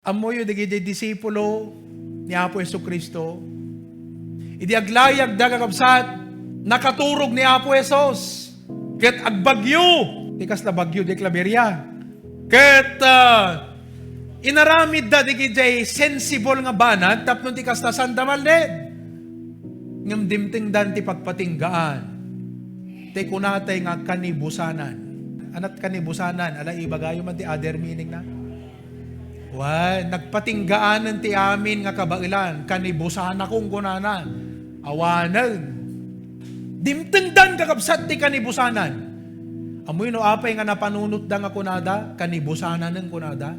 Amoy dagiti disipulo ni Apo Jesucristo. Idi aglayag da kakabsat, nakaturog ni Apo Jesus. Ket agbagyo, tikas na bagyo di Claveria. Ket inaramid da digiti sensible nga banat, tapno tikas na Santa Malned. Ngam dimting dan ti pagpatinggaan. Te kunatay nga kanibusanan. Anat kanibusanan, ala ibagayo man ti other meaning na. Nagpatinggaanan ti amin nga kabailan, kanibusahan akong kunanan, awanan. Dimtengdan kakabsat ti kanibusanan. Amoy no apay nga napanunot da nga kunada, kanibusanan ng kunada,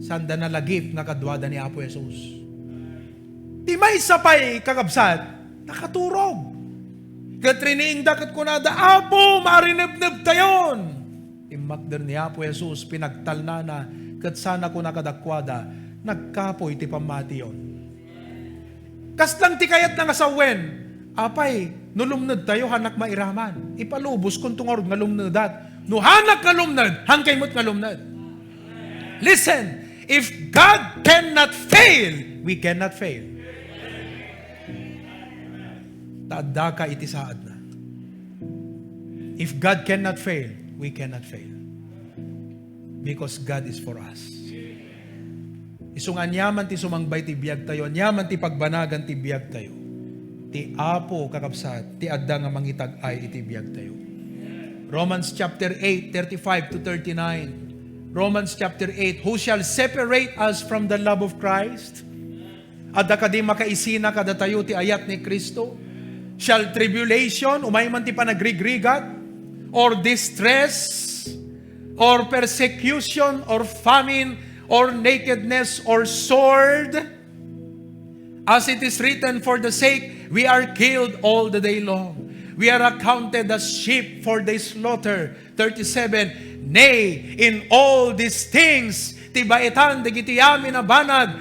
sanda na lagip nga kadwada ni Apo Jesus. Di may sapay kakabsat, nakaturog. Katriniing dakat kunada, Apo, marinebneb tayon. Imakder ni Apo Jesus, pinagtalna na, kat sana ko nakadakwada, nagkapoy ti pamati yon. Kaslang ti kayat na nga sawen, apay, nulumnad tayo, hanak mairaman. Ipalubos kung tungorod nga lumnadat. No hanak nga lumnad, hangkay mo't nga lumnad. Listen, if God cannot fail, we cannot fail. Taadda ka iti saad na. If God cannot fail, we cannot fail. Because God is for us. Isungan yaman ti sumangbay ti biyag tayo, anyaman ti pagbanagan ti biyag tayo. Ti Apo kakabsat, ti adda nga mangitag ay iti biyag tayo. Romans chapter 8, 35 to 39. Romans chapter 8, who shall separate us from the love of Christ? Adda kadi makaisina kada tayo ti ayat ni Kristo? Shall tribulation, umay man ti panagrigrigat, or distress, or persecution, or famine, or nakedness, or sword. As it is written, for the sake we are killed all the day long. We are accounted as sheep for the slaughter. 37, nay, in all these things, tibaitan, dagiti amin na banag,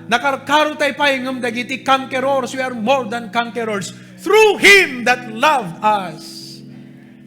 nakarkaro tayo paingam, dagiti conquerors, we are more than conquerors, through Him that loved us.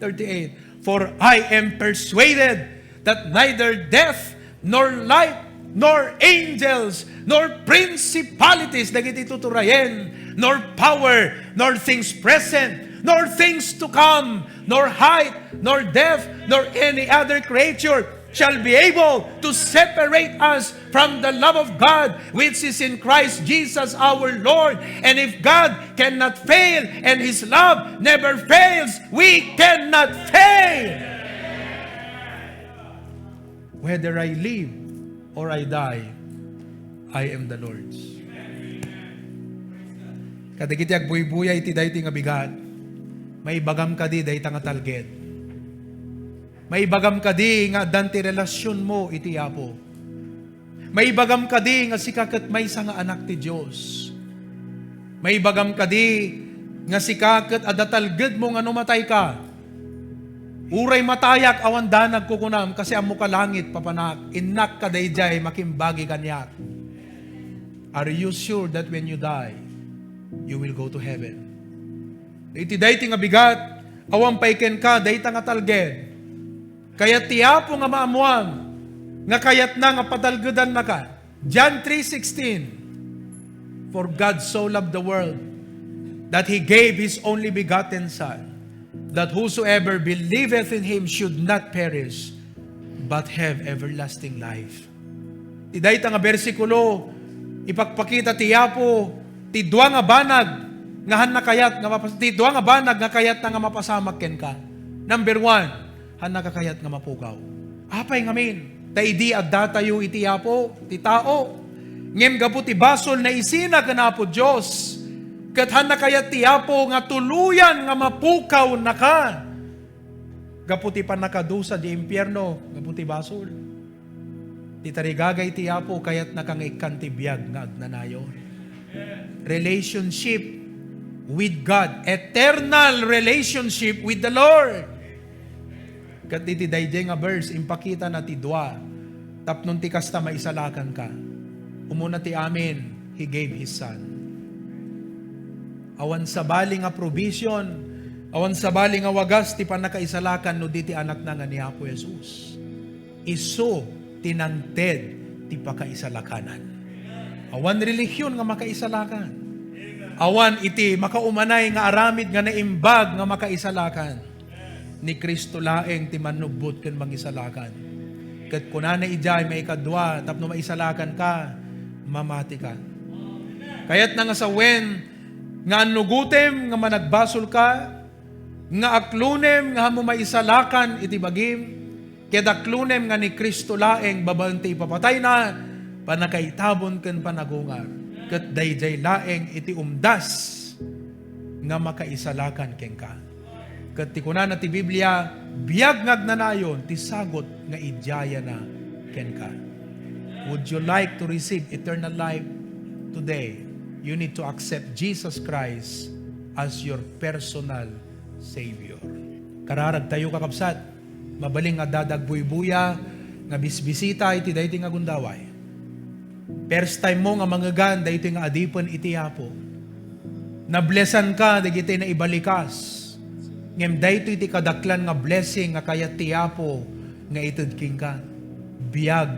38, for I am persuaded that neither death, nor life, nor angels, nor principalities, dagiti tuturayen, nor power, nor things present, nor things to come, nor height, nor depth, nor any other creature shall be able to separate us from the love of God which is in Christ Jesus our Lord. And if God cannot fail and His love never fails, we cannot fail. Whether I live or I die, I am the Lord's. Kadagiti agbuy-buyay ti dayti nga bigat, may bagam kadi dayti nga talged. May bagam kadi nga danti relasyon mo iti Apo. May bagam kadi nga sikakat may nga anak ti Diyos. May bagam kadi nga sikakat adatalged mo nga numatay ka. Uray matayak awan danag kukunam kasi amo ka langit papanak. Inak ka dayjay makimbagi kanyak. Are you sure that when you die, you will go to heaven? Iti dayti nga bigat, awan paiken ka, dayta nga talged. Kaya tiyapo nga maamuang, nga kayat na nga padalgedan na ka. John 3:16, for God so loved the world, that He gave His only begotten Son, that whosoever believeth in Him should not perish, but have everlasting life. Tiday nga bersikulo, ipagpakita tiyapo, ti dua nga banag, nga han na kayat, ti dua nga banag, nga kayat na nga mapasamak ken ka. Number 1, han nakakayat nga mapukaw. Apay ngamin, taidi adda tayo iti Apo, ti tao. Ngem gapu ti basol na isina kanapo Diyos. Kat han nakayat ti Apo nga tuluyan nga mapukaw na ka. Gapu ti panakadusa di impyerno, gapu ti basol. Ti tarigagay ti Apo kayat nakangaikan ti biyag nga agnanayon. Relationship with God, eternal relationship with the Lord. Kat iti dayjay nga verse, impakita na ti dua, tapnon ti kasta maisalakan ka. Umuna ti amin, He gave His Son. Awan sa bali nga provision, awan sa bali nga wagas, ti panakaisalakan no di ti anak na nga ni Apo Jesus. Iso tinangted ti pakaisalakanan. Awan relihiyon nga makaisalakan. Awan iti makaumanay nga aramid nga naimbag nga makaisalakan. Ni Kristo laeng ti manubot ken mangisalakan. Ket kunana ijay may kadwa tapno maisalakan ka, mamati ka. Kayat na nga sa wen nga anugutem nga managbasol ka, nga aklunem nga hamo maisalakan iti bagim, ket aklunem nga ni Kristo laeng babaen ti ipapatay na, panakaitabon ken panagungar, ket dayjay laeng iti umdas nga makaisalakan ken ka. Ket ti kunana ti Biblia, biag ngagnanayon ti sagot nga ijaya na ken ka. Would you like to receive eternal life today? You need to accept Jesus Christ as your personal Savior. Kararag tayo kakabsat, mabaling nga dadagbuy-buya, nga bisbisita iti dayti nga gundaway. First time mo nga mangagan, dayti nga adipan iti Apo. Nablesan ka, dagiti na ibalikas. Ngem dayti iti kadaklan nga blessing nga kayat ti Apo, nga itudking ka. Biag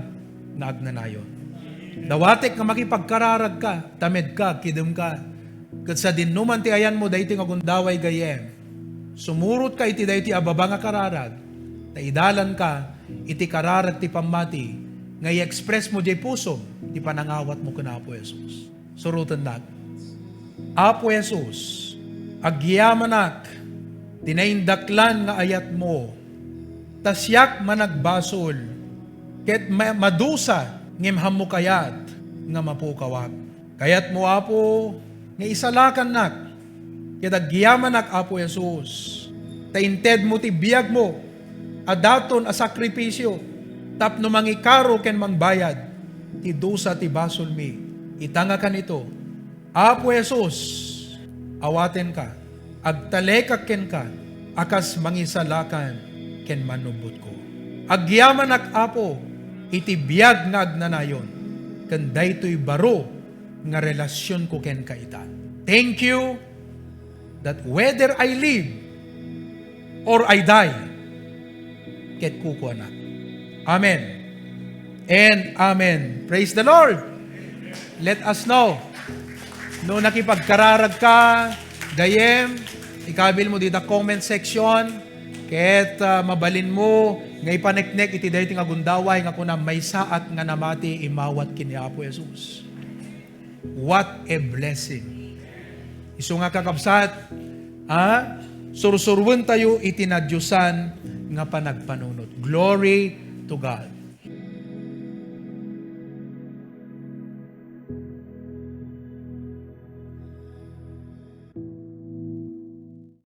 na agnanayon. Dawatek nga makipagkararag ka, tamed ka, kidem ka. Kat sa dinuman ti ayan mo, dayti nga gundaway gayem. Sumurot ka iti dayti ababa nga kararag. Taidalan ka, iti kararag ti pamati, nga i-express mo di puso, ti panangawat mo kana Apo Jesus. Surutan nat. Apo Jesus, agyamanak, tinaindaklan nga ayat mo, tasyak managbasol, ket madusa, ngem hamo kayat nga mapukawak. Kayat mo Apo nga isalakan nak, ket agyaman nak Apo Jesus. Tainted mo ti biag mo, adaton a sakripisyo, tapno mangikaro ken mangbayad, ti dusa ti basol mi. Itanga kan ito. Apo Jesus, awaten ka, agtalekak ken ka, akas mangisalakan ken manubot ko. Agyaman nak Apo, iti biag nga agnanayon, ken daytoy baro nga relasyon ko ken kaita. Thank you that whether I live or I die, ket kuko na. Amen and amen. Praise the Lord. Let us know. No nakipagkararag ka, dayem, ikabil mo dito comment section, ket mabalin mo, nga ipaneknek iti dayti nga gundaway nga kuna may saat nga namati imawat kini Apo Jesus. What a blessing. Isu nga kakabsat, sursurwen tayo iti nadyusan nga panagpanunot. Glory to God.